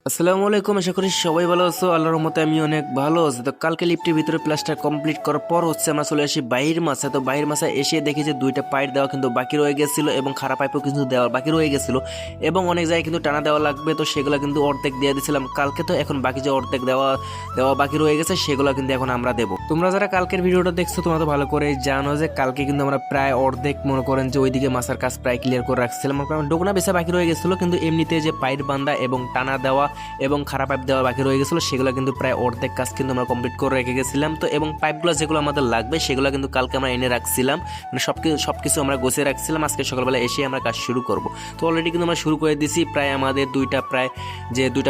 আসসালামু আলাইকুম, আশা করি সবাই ভালো আছো। আল্লাহর রহমতে আমি অনেক ভালো আছি। তো কালকে লিফটের ভিতরে প্লাস্টার কমপ্লিট করার পর আমরা চলে আসি বাহির মাসে। তো বাহির মাসে এসে দেখি যে দুইটা পাইপ দেওয়া কিন্তু বাকি রয়ে গেছিল এবং খারাপ পাইপও কিন্তু দেওয়া বাকি রয়ে গেছিল এবং অনেক জায়গায় কিন্তু টানা দেওয়া লাগবে। তো সেগুলো কিন্তু অর্ধেক দিয়ে দিয়েছিলাম কালকে। তো এখন বাকি যে অর্ধেক দেওয়া দেওয়া বাকি রয়ে গেছে সেগুলো কিন্তু এখন আমরা দেবো। তোমরা যারা কালকের ভিডিওটা দেখছো তোমরা তো ভালো করে জানো যে কালকে কিন্তু আমরা প্রায় অর্ধেক মনে করেন যে ওইদিকে মাসার কাজ প্রায় ক্লিয়ার করে রাখছিলাম। কারণ ডোকনা বেশি বাকি রয়ে গেছিলো, কিন্তু এমনিতে যে পাইপ বান্ধা এবং টানা দেওয়া এবং খারাপ পাইপ দেওয়া বাকি রয়ে গেছিলো সেগুলো কিন্তু প্রায় অর্ধেক কাজ কিন্তু আমরা কমপ্লিট করে রেখে গেছিলাম। তো এবং পাইপগুলো যেগুলো আমাদের লাগবে সেগুলো কিন্তু কালকে আমরা এনে রাখছিলাম, মানে সবকিছু আমরা গোছিয়ে রাখছিলাম। আজকে সকালবেলা এসে আমরা কাজ শুরু করব। তো অলরেডি কিন্তু আমরা শুরু করে দিছি। প্রায় আমাদের দুইটা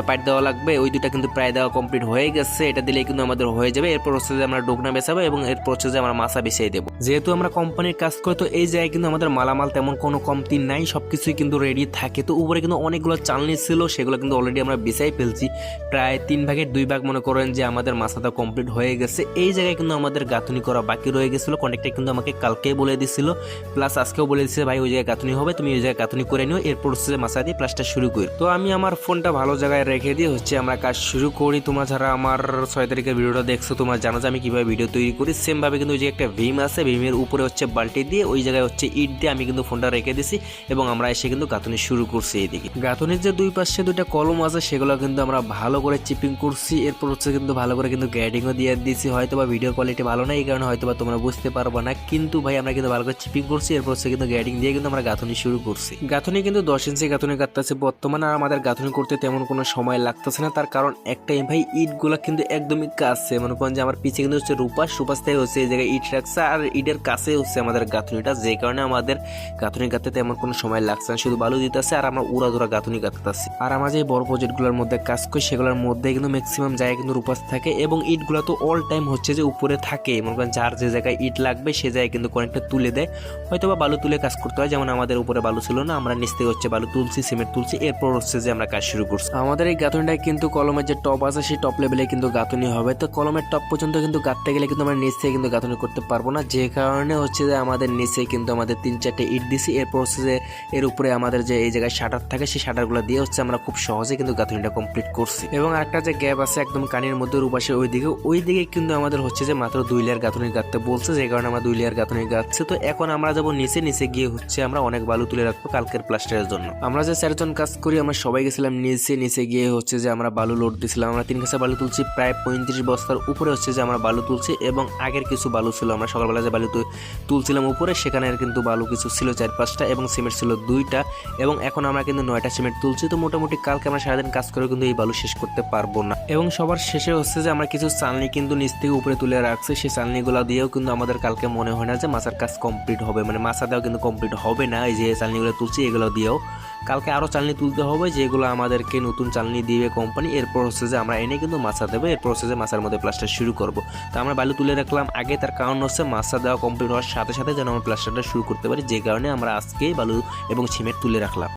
পাইপ দেওয়া লাগবে, ওই দুইটা কিন্তু প্রায় দেওয়া কমপ্লিট হয়ে গেছে। এটা দিলেই কিন্তু আমাদের হয়ে যাবে। এরপর হচ্ছে যে আমরা ডোকনা বেচাবো এবং এরপর হচ্ছে যে আমরা মাছা বেছিয়ে দেবো। যেহেতু আমরা কোম্পানির কাজ করি তো এই জায়গায় কিন্তু আমাদের মালামাল তেমন কোনো কমতি নাই, সবকিছুই কিন্তু রেডি থাকে। তো উপরে কিন্তু অনেকগুলো চালনি ছিল, সেগুলো কিন্তু অলরেডি আমরা বেচাই ফেলছি। প্রায় 3/2 মনে করেন যে আমাদের মাছাটা কমপ্লিট হয়ে গেছে। এই জায়গায় কিন্তু আমাদের গাঁথনি করা বাকি রয়ে গেছিলো। কন্ট্রাক্টর কিন্তু আমাকে কালকেই বলে দিছিল, প্লাস আজকেও বলে দিচ্ছে ভাই ওই জায়গায় গাঁথনি হবে, তুমি ওই জায়গায় গাঁথনি করে নিও, এরপর হচ্ছে মাছা দিয়ে প্লাসটা শুরু করি। তো আমি আমার ফোনটা ভালো জায়গায় রেখে দিয়ে আমরা কাজ শুরু করি। তোমরা যারা আমার 6 তারিখের ভিডিওটা দেখছো তোমরা জানো যে আমি কিভাবে ভিডিও তৈরি করি। সেম ভাবে কিন্তু ওই যে একটা ভীম আছে, ভীমের উপরে বাল্টি দিয়ে ওই জায়গায় ইট দিয়ে আমি কিন্তু ফোনটা রেখে দিছি এবং আমরা এসে কিন্তু গাঁথনি শুরু করছি। এইদিকে গাঁথনির যে দুই পাশে দুইটা কলম আছে সেগুলো কিন্তু আমরা ভালো করে চিপিং করছি। এরপর কিন্তু ভালো করে কিন্তু গ্যাডিংও দিয়ে দিয়েছি। হয়তো বা ভিডিও কোয়ালিটি ভালো না, এই কারণে হয়তো বা তোমরা বুঝতে পারবো না, কিন্তু ভাই আমরা কিন্তু ভালো করে চিপিং করছি। এরপর কিন্তু গ্যাডিং দিয়ে কিন্তু আমরা গাঁথনি শুরু করছি। গাঁথনি কিন্তু 10 ইঞ্চি গাঁথনি কাটতেছে বর্তমানে। আর আমাদের গাঁথনি করতে তেমন কোনো সময় লাগতেছে না, তার কারণ একটাই ভাই, ইটগুলো কিন্তু একদমই কাছে। মনে করেন যে আমার পিছে কিন্তু রূপাস থেকে এই জায়গায় ইট রাখছে আর ইটের কাছে আমাদের গাঁথনিটা, যে কারণে আমাদের গাঁথনি কাটতে তেমন কোনো সময় লাগছে না। শুধু বালু দিতেছে আর আমরা উড়াধুরা গাঁথনি কাটতেছি। আর আমার যে বড় প্রজেক্টগুলোর মধ্যে কাজ করি সেগুলোর মধ্যে কিন্তু ম্যাক্সিমাম জায়গায় কিন্তু রূপাস থাকে এবং ইটগুলো তো অল টাইম যে উপরে থাকে। মনে করেন যার যে জায়গায় ইট লাগবে সে জায়গায় কিন্তু কয়েকটা তুলে দেয়, হয়তো বা বালু তুলে কাজ করতে হয়। যেমন আমাদের উপরে বালু ছিল না, আমরা নিচ থেকে বালু তুলছি, সিমেন্ট তুলছি, এরপর যে আমরা কাজ শুরু করছি। আমাদের এই গাঁথনিটাই কিন্তু কলমের যে টপ আছে সেই টপ লেভেলে কিন্তু গাঁথনি হবে। তো কলমের টপ পর্যন্ত কিন্তু গাঁথতে গেলে কিন্তু আমরা নিচ থেকে কিন্তু গাঁথনি করতে পারবো না, যে কারণে যে আমাদের নিচে কিন্তু আমাদের 3-4টে ইট দিছি। এরপর যে এর উপরে আমাদের যে এই জায়গায় শাটার থাকে সেই শাটারগুলো দিয়ে আমরা খুব সহজে কিন্তু গাঁথনিটা কমপ্লিট করছি। এবং আরেকটা যে গ্যাপ আছে একদম কানের মধ্যে রূপাসে ওইদিকে কিন্তু আমাদের যে মাত্র 2 লেয়ার গাঁথনি গাঁথতে বলছে, যে কারণে আমরা 2 লেয়ার গাঁথনি গাঁথছি। তো এখন আমরা যাবো নিচে গিয়ে আমরা অনেক বালু তুলে রাখবো কালকের প্লাস্টারের জন্য। আমরা যে 4 জন কাজ করি আমরা সবাই গেছিলাম নিচে গিয়ে যে আমরা বালু লোড দিছিলাম। আমরা 3 কাছে বালু তুলছি, প্রায় 35 বস্তার উপরে যে আমরা বালু তুলছি। এবং আগের কিছু বালু ছিল, আমরা সকালবেলা যে বালু তুলছিলাম উপরে সেখানে কিন্তু বালু কিছু ছিল 4-5টা এবং সিমেন্ট ছিল 2টা এবং এখন আমরা কিন্তু 9টা সিমেন্ট তুলছি। তো মোটামুটি কালকে আমরা সারাদিন কাজ করে কিন্তু এই বালু শেষ করতে পারবো না। এবং সবার শেষে যে আমরা কিছু চালনি কিন্তু নিচ থেকে উপরে তুলে রাখছি, সেই চালনিগুলো দিয়েও কিন্তু আমাদের কালকে মনে হয় না যে মাছার কাজ কমপ্লিট হবে, মানে মাছা দেওয়া কিন্তু কমপ্লিট হবে না। এই যে চালনিগুলো তুলছি এগুলো দিয়েও কালকে আরও চালনি তুলতে হবে, যেগুলো আমাদেরকে নতুন চালনি দিবে কোম্পানি। এরপর যে আমরা এনে কিন্তু মাছা দেবো, এরপর যে মাছার মধ্যে প্লাস্টার শুরু করব। তো আমরা বালু তুলে রাখলাম আগে, তার কারণ মাছা দেওয়া কমপ্লিট হওয়ার সাথে সাথে যেন আমরা প্লাস্টারটা শুরু করতে পারি, যে কারণে আমরা আজকে বালু এবং সিমেন্ট তুলে রাখলাম।